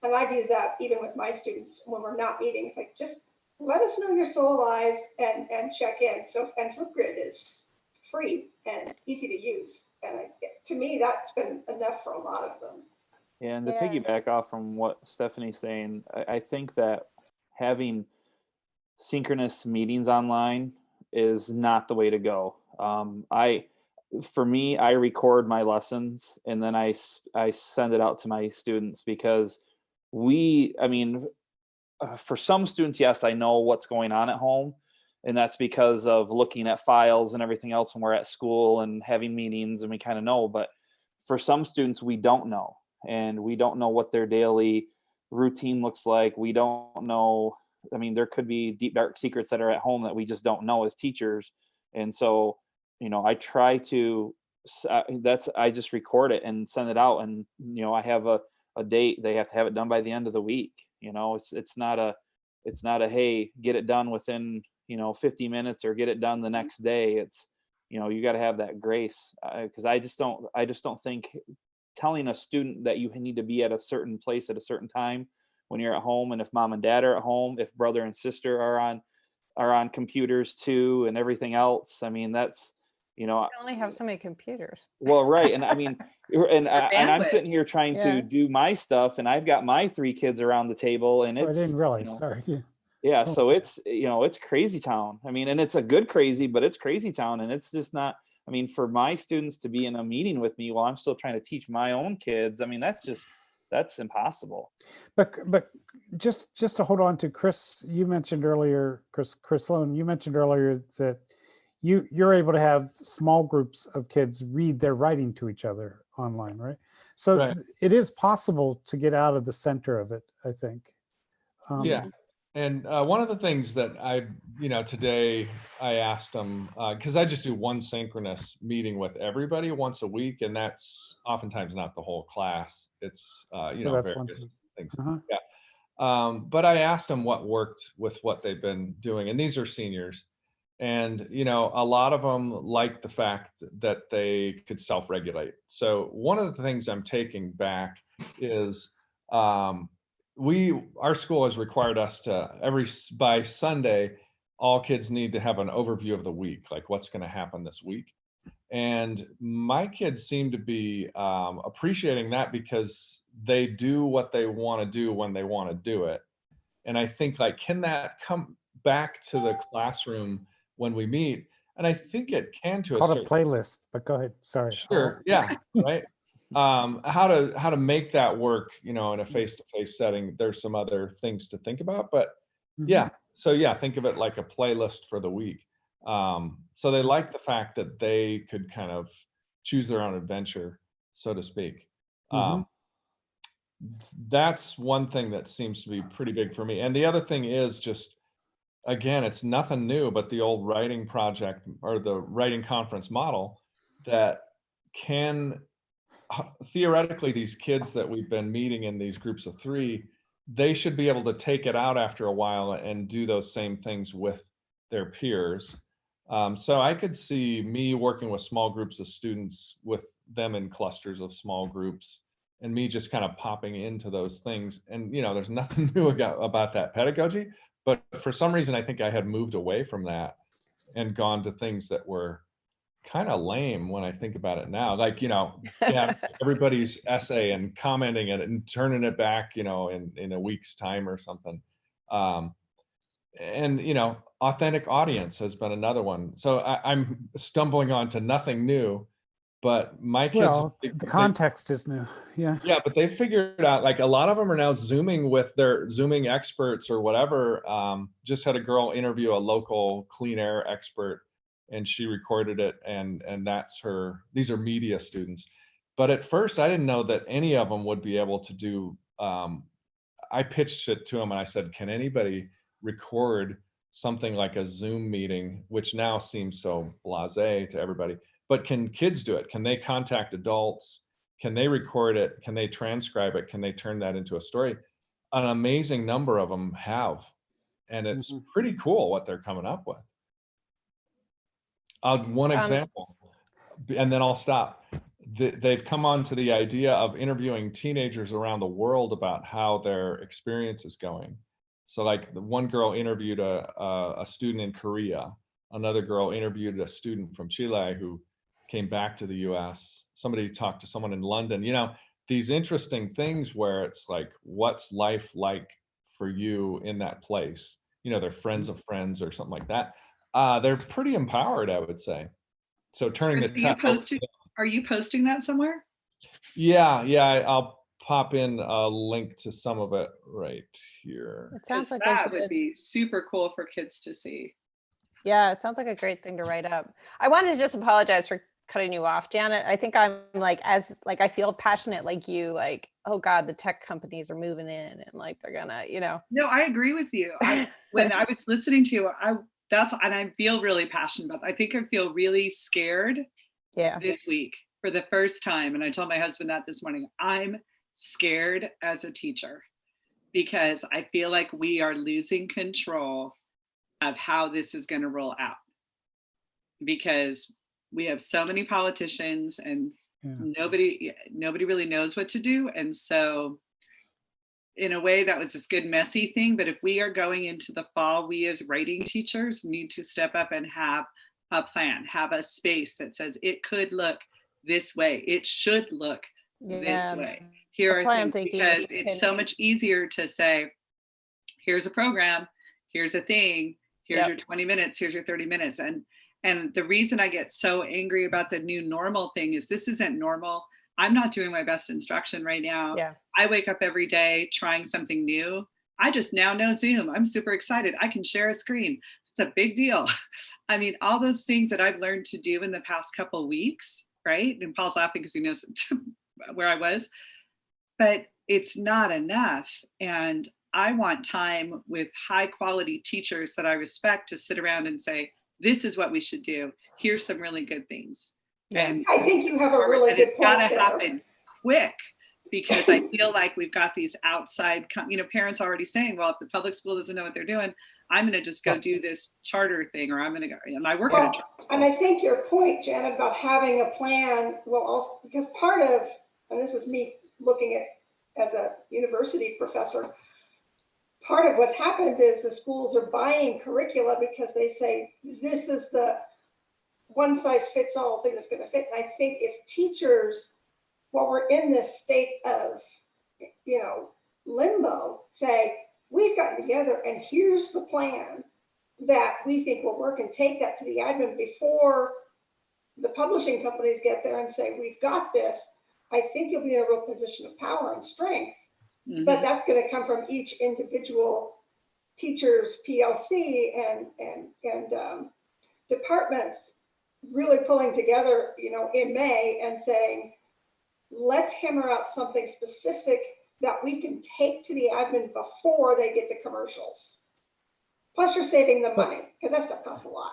And I've used that even with my students when we're not meeting. It's like, just let us know you're still alive and check in. So, and Flipgrid is free and easy to use. And to me, that's been enough for a lot of them. Yeah, and to piggyback off from what Stephanie's saying, I think that having synchronous meetings online is not the way to go. For me, I record my lessons and then I send it out to my students, because for some students, yes, I know what's going on at home. And that's because of looking at files and everything else when we're at school and having meetings, and we kind of know. But for some students, we don't know. And we don't know what their daily routine looks like. We don't know. I mean, there could be deep, dark secrets that are at home that we just don't know as teachers. And so, I try to, I just record it and send it out. And, I have a date. They have to have it done by the end of the week. It's not a, hey, get it done within, 50 minutes or get it done the next day. It's, you got to have that grace, because I just don't think telling a student that you need to be at a certain place at a certain time when you're at home, and if mom and dad are at home, if brother and sister are on computers too, and everything else. I mean, that's, I only have so many computers. Well, right. And I mean, and I'm bandwidth. sitting here trying to do my stuff, and I've got my 3 kids around the table, and it's, I didn't realize, sorry. yeah. Oh. So it's, it's crazy town. I mean, and it's a good crazy, but it's crazy town, and it's just not, I mean, for my students to be in a meeting with me while I'm still trying to teach my own kids, I mean, that's impossible. But just to hold on to Chris, you mentioned earlier, Chris Sloan, you mentioned earlier that you're able to have small groups of kids read their writing to each other online, right? So Right. It is possible to get out of the center of it, I think. Yeah. And one of the things that today I asked them, because I just do one synchronous meeting with everybody once a week, and that's oftentimes not the whole class. It's, So that's various once a week. things. Uh-huh. Yeah. But I asked them what worked with what they've been doing, and these are seniors. And, a lot of them like the fact that they could self-regulate. So one of the things I'm taking back is, our school has required us to by Sunday, all kids need to have an overview of the week, like what's going to happen this week. And my kids seem to be appreciating that, because they do what they want to do when they want to do it. And I think like, can that come back to the classroom when we meet? And I think it can to a Called a certain playlist, but go ahead. Sorry. Sure. Yeah. Right. How to make that work, you know, in a face-to-face setting. There's some other things to think about, but yeah. So yeah, think of it like a playlist for the week. So they like the fact that they could kind of choose their own adventure, so to speak. That's one thing that seems to be pretty big for me. And the other thing is just, again, it's nothing new, but the old writing project or the writing conference model that can theoretically, these kids that we've been meeting in these groups of 3, they should be able to take it out after a while and do those same things with their peers. So I could see me working with small groups of students with them in clusters of small groups and me just kind of popping into those things. And, you know, there's nothing new about that pedagogy, but for some reason, I think I had moved away from that and gone to things that were kind of lame when I think about it now. Like, you know, yeah, everybody's essay and commenting it and turning it back, you know, in a week's time or something. And, you know, authentic audience has been another one. So I'm stumbling onto nothing new, but my kids. Well, the context is new. Yeah. Yeah, but they figured out, like, a lot of them are now Zooming with their Zooming experts or whatever. Just had a girl interview a local clean air expert, and she recorded it, and that's her. These are media students. But at first, I didn't know that any of them would be able to do. I pitched it to them, and I said, "Can anybody record something like a Zoom meeting?" Which now seems so blasé to everybody. But can kids do it? Can they contact adults? Can they record it? Can they transcribe it? Can they turn that into a story? An amazing number of them have, and it's pretty cool what they're coming up with. One example, and then I'll stop. They've come on to the idea of interviewing teenagers around the world about how their experience is going. So like the one girl interviewed a student in Korea. Another girl interviewed a student from Chile who came back to the US. Somebody talked to someone in London. You know, these interesting things where it's like, what's life like for you in that place? You know, they're friends of friends or something like that. They're pretty empowered, I would say. So turning the are you posting that somewhere? Yeah, I'll pop in a link to some of it right here. It sounds like that would be super cool for kids to see. Yeah, it sounds like a great thing to write up. I wanted to just apologize for cutting you off, Janet. I think I'm like, I feel passionate like you, like, oh God, the tech companies are moving in and like, they're gonna, you know. No, I agree with you. When I was listening to you, and I feel really passionate about that. I think I feel really scared this week for the first time. And I told my husband that this morning. I'm scared as a teacher because I feel like we are losing control of how this is going to roll out, because we have so many politicians and nobody really knows what to do. And so in a way that was this good messy thing, but if we are going into the fall, we as writing teachers need to step up and have a plan, have a space that says it could look this way, it should look this way. Here That's why I'm thinking, because it's so much easier to say, here's a program, here's a thing, here's your 20 minutes, here's your 30 minutes. And the reason I get so angry about the new normal thing is this isn't normal. I'm not doing my best instruction right now. I wake up every day trying something new. I just now know Zoom. I'm super excited. I can share a screen. It's a big deal. I mean, all those things that I've learned to do in the past couple of weeks, right? And Paul's laughing because he knows where I was, but it's not enough. And I want time with high quality teachers that I respect to sit around and say, this is what we should do. Here's some really good things. And I think you have a really good point. It's got to happen quick, because I feel like we've got these outside, parents already saying, well, if the public school doesn't know what they're doing, I'm going to just go do this charter thing, or I'm going to go, and I work at a charter school. And I think your point, Janet, about having a plan will also, because part of, and this is me looking at as a university professor, part of what's happened is the schools are buying curricula because they say, this is the one size fits all thing that's going to fit. And I think if teachers, while we're in this state of, limbo, say, we've gotten together and here's the plan that we think will work, and take that to the admin before the publishing companies get there and say, we've got this, I think you'll be in a real position of power and strength. But that's going to come from each individual teacher's PLC and departments really pulling together, in May and saying, let's hammer out something specific that we can take to the admin before they get the commercials. Plus you're saving them money, because that stuff costs a lot.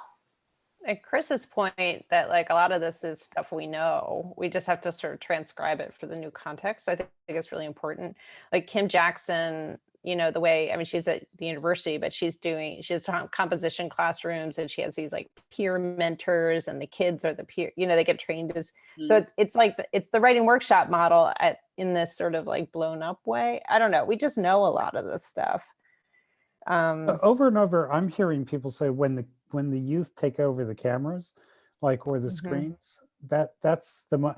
At Chris's point that like a lot of this is stuff we know, we just have to sort of transcribe it for the new context. I think it's really important. Like Kim Jackson, the way, I mean, she's at the university, but she has composition classrooms, and she has these like peer mentors, and the kids are the peer, they get trained as, so it's like, it's the writing workshop model in this sort of like blown up way. I don't know. We just know a lot of this stuff. Over and over, I'm hearing people say when the youth take over the cameras, like, or the screens, that's the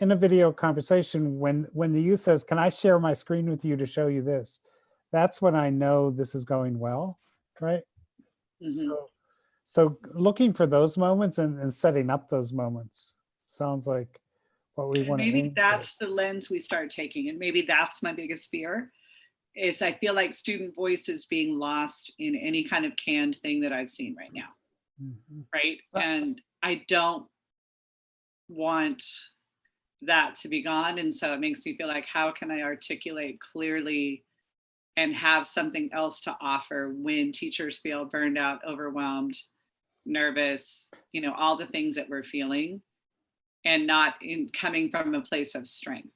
in a video conversation, when the youth says, can I share my screen with you to show you this? That's when I know this is going well, right? So looking for those moments and setting up those moments sounds like what we want to maybe that's the lens we start taking, and maybe that's my biggest fear. Is I feel like student voice is being lost in any kind of canned thing that I've seen right now. Right. And I don't want that to be gone. And so it makes me feel like, how can I articulate clearly and have something else to offer when teachers feel burned out, overwhelmed, nervous, all the things that we're feeling, and not coming from a place of strength.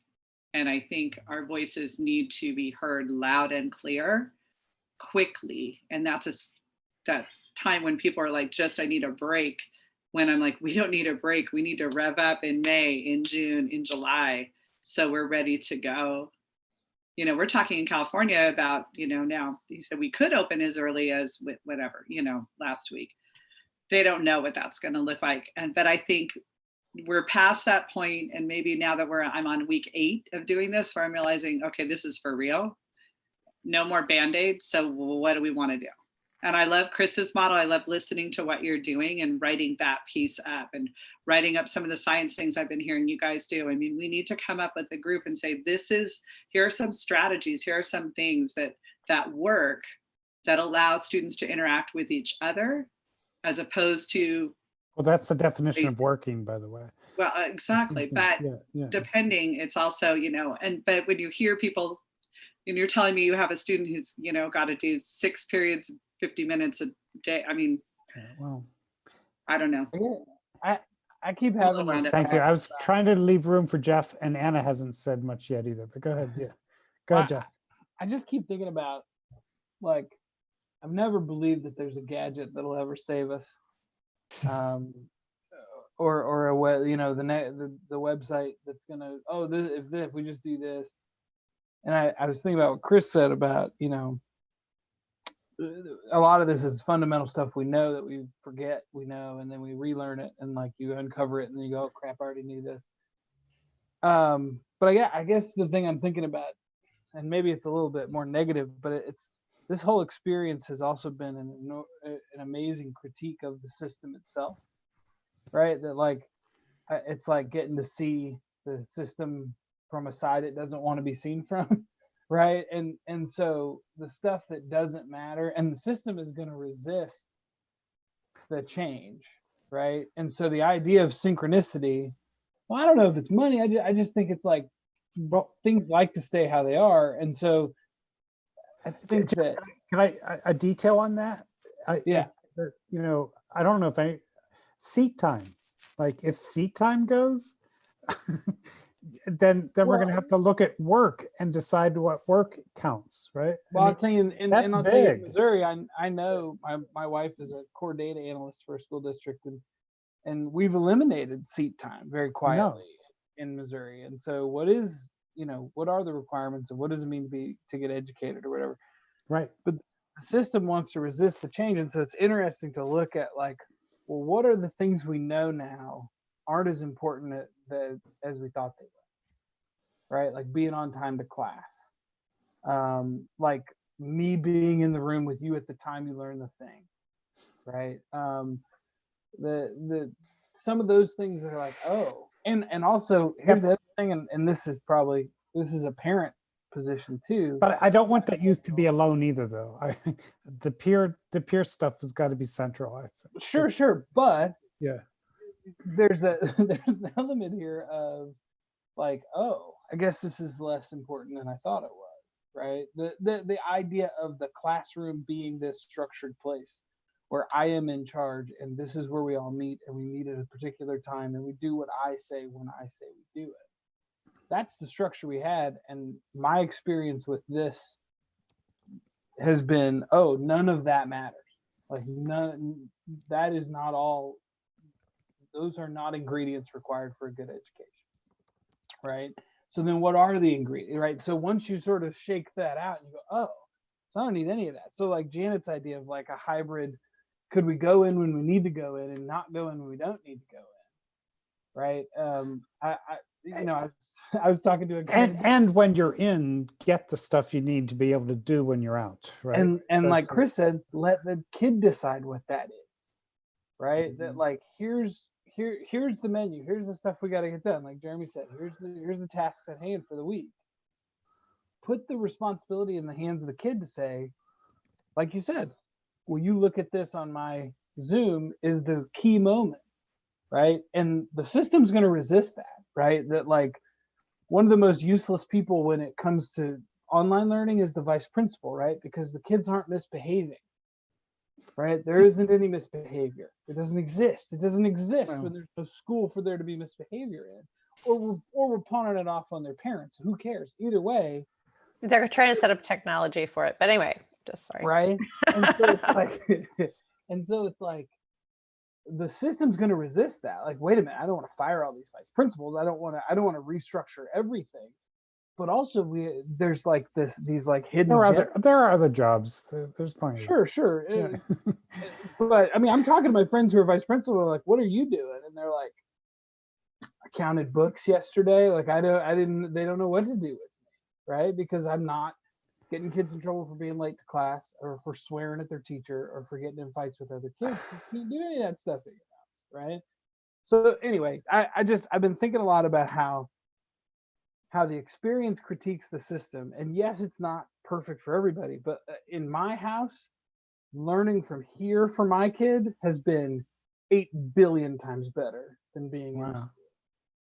And I think our voices need to be heard loud and clear quickly. And that's that time when people are like, I need a break. When I'm like, we don't need a break. We need to rev up in May, in June, in July. So we're ready to go. We're talking in California about, now he said we could open as early as whatever, last week. They don't know what that's going to look like. But I think we're past that point, and maybe now that I'm on week 8 of doing this, where I'm realizing, okay, this is for real. No more Band-Aids. So what do we want to do? And I love Chris's model. I love listening to what you're doing and writing that piece up and writing up some of the science things I've been hearing you guys do. I mean, we need to come up with a group and say, here are some strategies, here are some things that work, that allow students to interact with each other, as opposed to, well, that's the definition of working, by the way. Well, exactly. But depending, it's also, but when you hear people, and you're telling me you have a student who's, got to do 6 periods, 50 minutes a day. I mean, well, I don't know. I keep having this. Thank you. I was trying to leave room for Jeff, and Anna hasn't said much yet either, but go ahead. Yeah. Go ahead, Jeff. I just keep thinking about, like, I've never believed that there's a gadget that'll ever save us. Or a web, the website that's gonna, if we just do this. And I was thinking about what Chris said about, a lot of this is fundamental stuff we know that we forget we know, and then we relearn it, and like you uncover it and then you go, oh crap, I already knew this. But I guess the thing I'm thinking about, and maybe it's a little bit more negative, but it's this whole experience has also been an amazing critique of the system itself, right? That like, it's like getting to see the system from a side it doesn't want to be seen from, right? And so the stuff that doesn't matter, and the system is going to resist the change, right? And so the idea of synchronicity, well, I don't know if it's money. I just think it's like, well, things like to stay how they are. And so I think that, can I a detail on that? Yeah. I don't know if seat time, like if seat time goes, then we're going to have to look at work and decide what work counts, right? Well, I'll tell you, in Missouri, I know my wife is a core data analyst for a school district, and we've eliminated seat time very quietly in Missouri. And so what are the requirements, and what does it mean to get educated or whatever? Right. But the system wants to resist the change. And so it's interesting to look at, like, well, what are the things we know now aren't as important as we thought they were, right? Like being on time to class, like me being in the room with you at the time you learn the thing, right? The some of those things are like, oh, and also here's the other thing, and this is a parent position too. But I don't want that youth to be alone either, though. The peer stuff has got to be central, I think. Sure, but yeah, there's an element here of like, oh, I guess this is less important than I thought it was, right? The idea of the classroom being this structured place where I am in charge, and this is where we all meet, and we meet at a particular time, and we do what I say when I say we do it. That's the structure we had, and my experience with this has been, oh, none of that matters. Like, none, that is not all, those are not ingredients required for a good education, right? So then what are the ingredients, right? So once you sort of shake that out and you go, oh, so I don't need any of that. So like Janet's idea of like a hybrid, could we go in when we need to go in and not go in when we don't need to go in, right? I was talking to a guy, and when you're in, get the stuff you need to be able to do when you're out, right? And like Chris said, let the kid decide what that is, right? Mm-hmm. That like here's the menu, here's the stuff we got to get done. Like Jeremy said, here's the tasks at hand for the week. Put the responsibility in the hands of the kid to say, like you said, will you look at this on my Zoom is the key moment, right? And the system's going to resist that, right? That like one of the most useless people when it comes to online learning is the vice principal, right? Because the kids aren't misbehaving, right? There isn't any misbehavior. It doesn't exist. It doesn't exist when there's no school for there to be misbehavior in, or we're pawning it off on their parents. Who cares? Either way, they're trying to set up technology for it. But anyway, just sorry. Right. And so it's like, the system's going to resist that. Like, wait a minute, I don't want to fire all these vice principals. I don't want to restructure everything. But also there's like these like hidden. There are other jobs. There's plenty. Sure. Yeah. But I mean, I'm talking to my friends who are vice principal. Like, what are you doing? And they're like, I counted books yesterday. Like, they don't know what to do with me, right? Because I'm not getting kids in trouble for being late to class, or for swearing at their teacher, or for getting in fights with other kids. You can't do any of that stuff at your house, right? So anyway, I've been thinking a lot about how the experience critiques the system. And yes, it's not perfect for everybody, but in my house, learning from here for my kid has been 8 billion times better than being in school,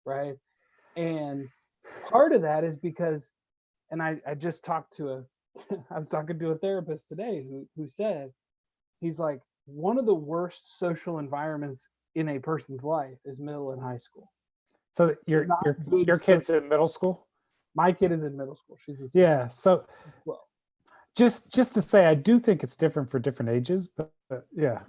right? And part of that is because, and I just talked to I'm talking to a therapist today who said, he's like, one of the worst social environments in a person's life is middle and high school. So your kid's in middle school? My kid is in middle school. She's in yeah. So just to say, I do think it's different for different ages, but yeah.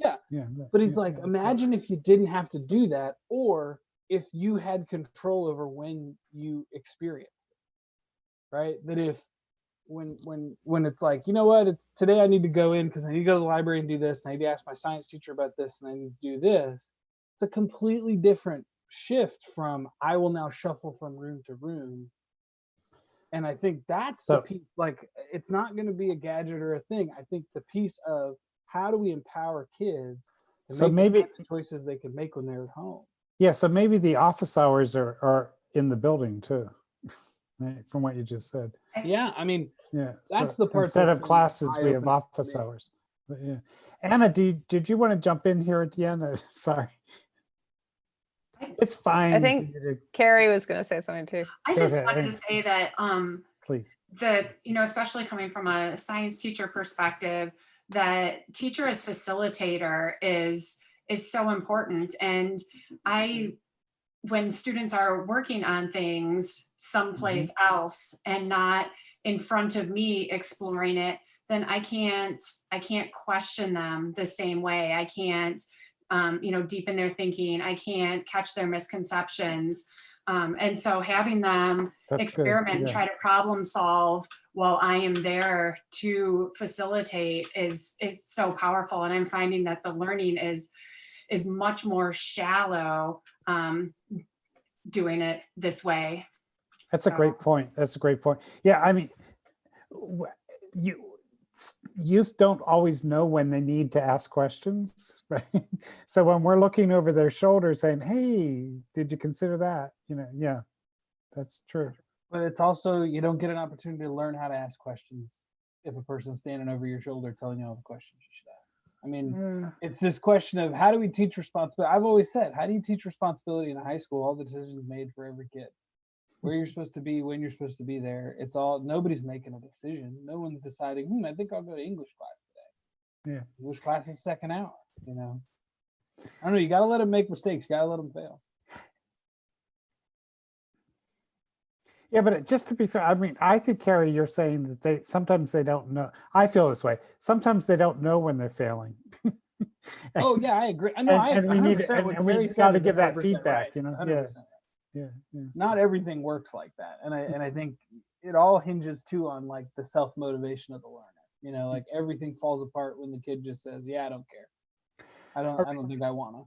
But he's like, imagine if you didn't have to do that, or if you had control over when you experienced it, right? That if when it's like, you know what, it's today I need to go in because I need to go to the library and do this, and I need to ask my science teacher about this, and I need to do this. It's a completely different shift from I will now shuffle from room to room. And I think that's the piece, like, it's not going to be a gadget or a thing. I think the piece of how do we empower kids to make the choices they can make when they're at home. Yeah, so maybe the office hours are in the building too, from what you just said. Yeah, I mean, that's so the part. Instead of classes, we have office hours. But yeah, Anna, did you want to jump in here at the end? Sorry. It's fine. I think Carrie was going to say something too. I just wanted to say that, please, that, especially coming from a science teacher perspective, that teacher as facilitator is so important. And when students are working on things someplace else and not in front of me exploring it, then I can't question them the same way. I can't, deepen their thinking. I can't catch their misconceptions. And so having them experiment and try to problem solve while I am there to facilitate is so powerful. And I'm finding that the learning is much more shallow doing it this way. That's a great point. That's a great point. Yeah, I mean, youth don't always know when they need to ask questions, right? So when we're looking over their shoulder saying, hey, did you consider that? Yeah, that's true. But it's also, you don't get an opportunity to learn how to ask questions if a person's standing over your shoulder telling you all the questions you should ask. I mean, it's this question of how do we teach responsibility? I've always said, how do you teach responsibility in high school? All the decisions made for every kid. Where you're supposed to be, when you're supposed to be there. It's all, nobody's making a decision. No one's deciding, I think I'll go to English class today. Yeah. English class is second hour, I don't know, you gotta let them make mistakes, you gotta let them fail. Yeah, but just to be fair, I mean, I think, Carrie, you're saying that sometimes they don't know. I feel this way. Sometimes they don't know when they're failing. Oh yeah, I agree. I know, and we need, and we got to give that feedback, right. Yeah. Not everything works like that, and I think it all hinges too on like the self motivation of the learner. Like everything falls apart when the kid just says, "Yeah, I don't care. I don't think I wanna."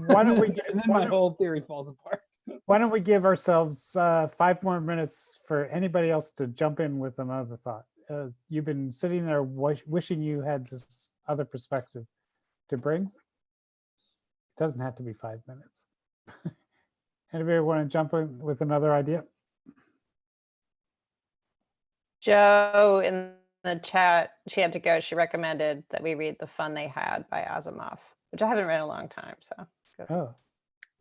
Why don't we? And then my whole theory falls apart. Why don't we give ourselves 5 more minutes for anybody else to jump in with another thought? You've been sitting there wishing you had this other perspective to bring. It doesn't have to be 5 minutes. Anybody want to jump in with another idea? Joe in the chat, she had to go. She recommended that we read The Fun They Had by Asimov, which I haven't read in a long time. So Oh,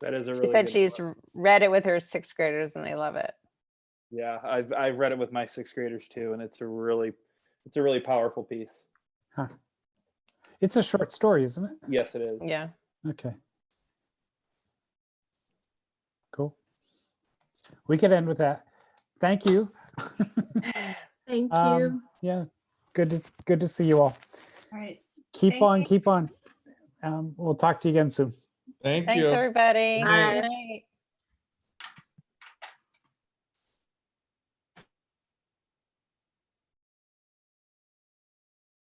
That is a she really said good she's book. read it with her 6th graders and they love it. Yeah, I've read it with my 6th graders too, and it's a really powerful piece. huh. It's a short story, isn't it? Yes, it is. Yeah. Okay. Cool. We could end with that. Thank you. Thank you. Yeah, good to see you all. All right. Keep on. We'll talk to you again soon. Thank Thanks, you. everybody. Bye. Good night.